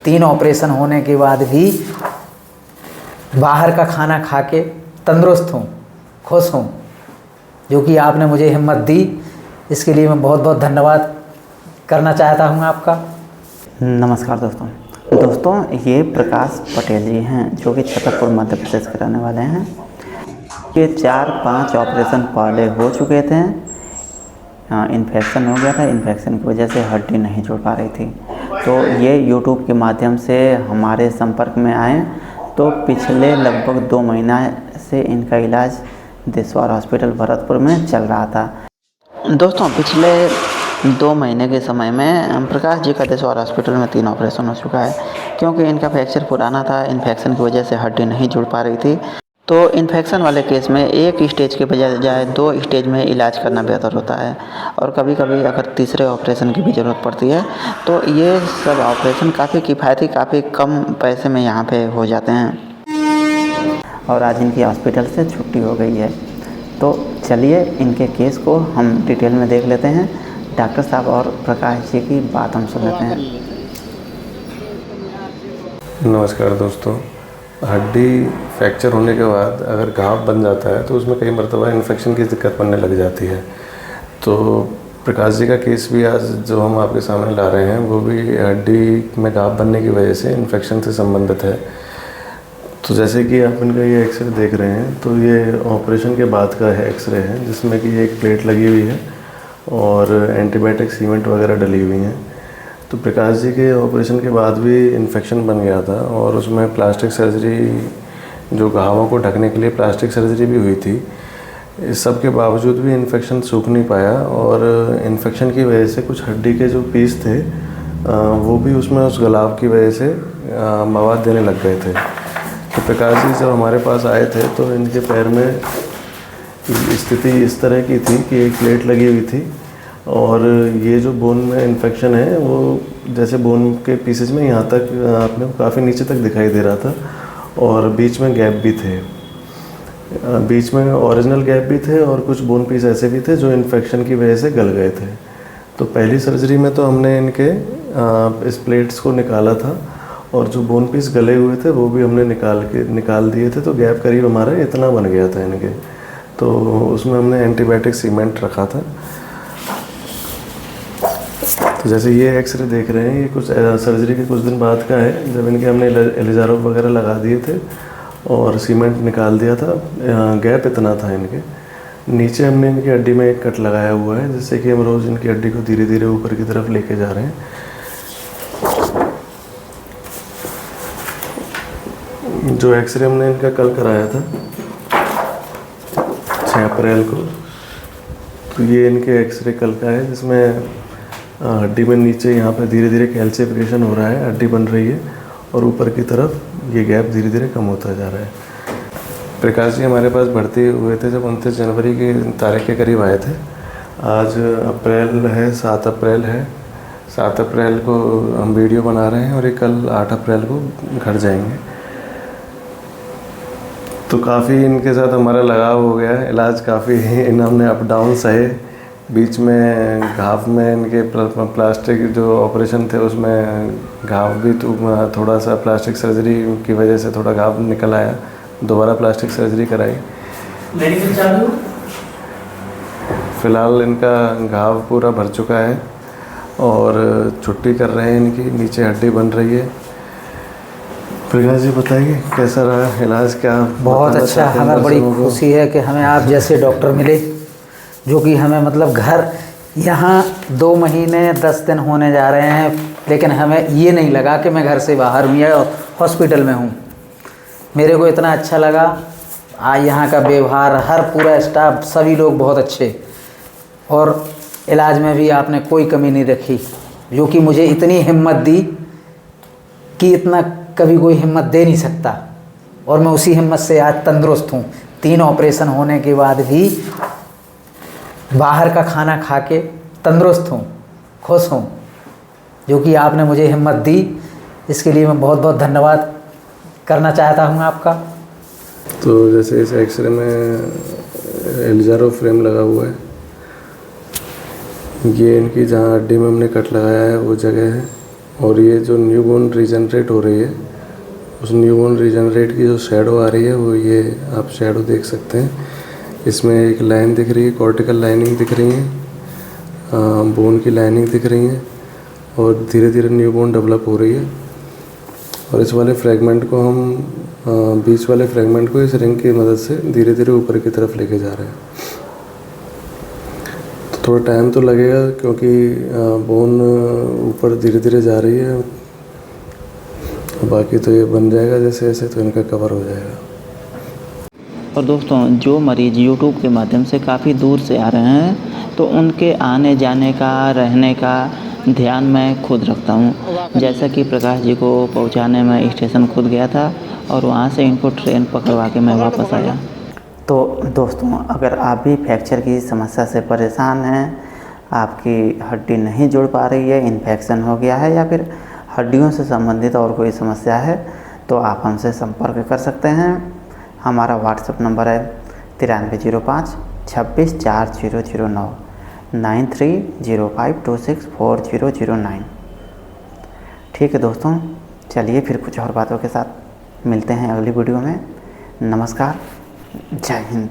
3 operation होने के बाद भी बाहर का खाना खा के तंदुरुस्त हूँ, खुश हूँ, जो कि आपने मुझे हिम्मत दी। इसके लिए मैं बहुत बहुत धन्यवाद करना चाहता हूँ आपका। नमस्कार दोस्तों, ये प्रकाश पटेल जी हैं जो कि छतरपुर मध्य प्रदेश के रहने वाले हैं। ये 4-5 ऑपरेशन पहले हो चुके थे। इन्फेक्शन हो गया था, इन्फेक्शन की वजह से हड्डी नहीं जुड़ पा रही थी। तो ये यूट्यूब के माध्यम से हमारे संपर्क में आए। तो पिछले लगभग 2 महीना से इनका इलाज देशवार हॉस्पिटल भरतपुर में चल रहा था। दोस्तों, पिछले 2 महीने के समय में प्रकाश जी का देशवार हॉस्पिटल में 3 ऑपरेशन हो चुका है, क्योंकि इनका फ्रैक्चर पुराना था। इन्फेक्शन की वजह से हड्डी नहीं जुड़ पा रही थी। तो इन्फेक्शन वाले केस में 1 स्टेज के बजाय 2 स्टेज में इलाज करना बेहतर होता है, और कभी कभी अगर तीसरे ऑपरेशन की भी ज़रूरत पड़ती है तो ये सब ऑपरेशन काफ़ी किफ़ायती, काफ़ी कम पैसे में यहाँ पे हो जाते हैं। और आज इनकी हॉस्पिटल से छुट्टी हो गई है। तो चलिए इनके केस को हम डिटेल में देख लेते हैं। डॉक्टर साहब और प्रकाश जी की बात हम सुन लेते हैं। नमस्कार दोस्तों, हड्डी फ्रैक्चर होने के बाद अगर घाव बन जाता है तो उसमें कई मरतबा इन्फेक्शन की दिक्कत बनने लग जाती है। तो प्रकाश जी का केस भी आज जो हम आपके सामने ला रहे हैं वो भी हड्डी में घाव बनने की वजह से इन्फेक्शन से संबंधित है। तो जैसे कि आप इनका ये एक्सरे देख रहे हैं, तो ये ऑपरेशन के बाद का है एक्सरे है, जिसमें कि एक प्लेट लगी हुई है और एंटीबायोटिक सीमेंट वगैरह डली हुई हैं। तो प्रकाश जी के ऑपरेशन के बाद भी इन्फेक्शन बन गया था और उसमें प्लास्टिक सर्जरी, जो घावों को ढकने के लिए प्लास्टिक सर्जरी भी हुई थी। इस सब के बावजूद भी इन्फेक्शन सूख नहीं पाया और इन्फेक्शन की वजह से कुछ हड्डी के जो पीस थे वो भी उसमें उस गलाव की वजह से मवाद देने लग गए थे। तो प्रकाश जी जब हमारे पास आए थे तो इनके पैर में स्थिति इस तरह की थी कि एक प्लेट लगी हुई थी और ये जो बोन में इन्फेक्शन है वो जैसे बोन के पीसेज में यहाँ तक आपने काफ़ी नीचे तक दिखाई दे रहा था और बीच में गैप भी थे। बीच में ओरिजिनल गैप भी थे और कुछ बोन पीस ऐसे भी थे जो इन्फेक्शन की वजह से गल गए थे। तो पहली सर्जरी में तो हमने इनके इस प्लेट्स को निकाला था और जो बोन पीस गले हुए थे वो भी हमने निकाल दिए थे। तो गैप करीब हमारा इतना बन गया था इनके। तो उसमें हमने एंटीबायोटिक सीमेंट रखा था। तो जैसे ये एक्सरे देख रहे हैं, ये कुछ सर्जरी के कुछ दिन बाद का है, जब इनके हमने एलिजारोप वगैरह लगा दिए थे और सीमेंट निकाल दिया था। गैप इतना था इनके। नीचे हमने इनकी हड्डी में एक कट लगाया हुआ है, जिससे कि हम रोज़ इनकी हड्डी को धीरे धीरे ऊपर की तरफ लेके जा रहे हैं। जो एक्सरे हमने इनका कल कराया था 6 अप्रैल को, तो ये इनके एक्सरे कल का है, जिसमें हड्डी में नीचे यहाँ पे धीरे धीरे कैल्सिफिकेशन हो रहा है, हड्डी बन रही है और ऊपर की तरफ ये गैप धीरे धीरे कम होता जा रहा है। प्रकाश जी हमारे पास भर्ती हुए थे जब 29 जनवरी की तारीख के करीब आए थे। आज अप्रैल है, 7 अप्रैल है। 7 अप्रैल को हम वीडियो बना रहे हैं और ये कल 8 अप्रैल को घर जाएंगे। तो काफ़ी इनके साथ हमारा लगाव हो गया है। इलाज काफ़ी इन्होंने अप डाउन सहे। बीच में घाव में इनके प्लास्टिक जो ऑपरेशन थे उसमें घाव भी तो थोड़ा सा प्लास्टिक सर्जरी की वजह से थोड़ा घाव निकल आया। दोबारा प्लास्टिक सर्जरी कराई। मेडिसिन चालू। फ़िलहाल इनका घाव पूरा भर चुका है और छुट्टी कर रहे हैं इनकी। नीचे हड्डी बन रही है। प्रकाश जी बताइए कैसा रहा इलाज? क्या बहुत अच्छा। हमें बड़ी खुशी है कि हमें आप जैसे डॉक्टर मिले, जो कि हमें मतलब घर यहाँ 2 महीने 10 दिन होने जा रहे हैं, लेकिन हमें ये नहीं लगा कि मैं घर से बाहर हूँ या हॉस्पिटल में हूँ। मेरे को इतना अच्छा लगा। यहाँ का व्यवहार, हर पूरा स्टाफ, सभी लोग बहुत अच्छे, और इलाज में भी आपने कोई कमी नहीं रखी, जो कि मुझे इतनी हिम्मत दी कि इतना कभी कोई हिम्मत दे नहीं सकता। और मैं उसी हिम्मत से आज तंदुरुस्त हूँ। 3 ऑपरेशन होने के बाद भी बाहर का खाना खा के तंदुरुस्त हूँ, खुश हूँ, जो कि आपने मुझे हिम्मत दी। इसके लिए मैं बहुत बहुत धन्यवाद करना चाहता हूँ आपका। तो जैसे इस एक्सरे में एलिजारो फ्रेम लगा हुआ है, ये इनकी जहाँ हड्डी में हमने कट लगाया है वो जगह है और ये जो न्यू बोन रीजनरेट हो रही है, उस न्यू बोन रीजनरेट की जो शैडो आ रही है वो ये आप शैडो देख सकते हैं। इसमें एक लाइन दिख रही है, कॉर्टिकल लाइनिंग दिख रही है, बोन की लाइनिंग दिख रही है और धीरे धीरे न्यू बोन डेवलप हो रही है। और इस वाले फ्रेगमेंट को हम बीच वाले फ्रेगमेंट को इस रिंग की मदद से धीरे धीरे ऊपर की तरफ लेके जा रहे हैं। तो थोड़ा टाइम तो लगेगा क्योंकि बोन ऊपर धीरे धीरे जा रही है। बाकी तो ये बन जाएगा जैसे जैसे, तो इनका कवर हो जाएगा। और दोस्तों, जो मरीज़ YouTube के माध्यम से काफ़ी दूर से आ रहे हैं तो उनके आने जाने का, रहने का ध्यान मैं खुद रखता हूँ। जैसा कि प्रकाश जी को पहुँचाने में स्टेशन खुद गया था और वहाँ से इनको ट्रेन पकड़वा के मैं वापस आया। तो दोस्तों, अगर आप भी फ्रैक्चर की समस्या से परेशान हैं, आपकी हड्डी नहीं जुड़ पा रही है, इन्फेक्शन हो गया है या फिर हड्डियों से संबंधित और कोई समस्या है, तो आप हमसे संपर्क कर सकते हैं। हमारा व्हाट्सएप नंबर है 9305 26 4009 9305264009। ठीक है दोस्तों, चलिए फिर कुछ और बातों के साथ मिलते हैं अगली वीडियो में। नमस्कार, जय हिंद।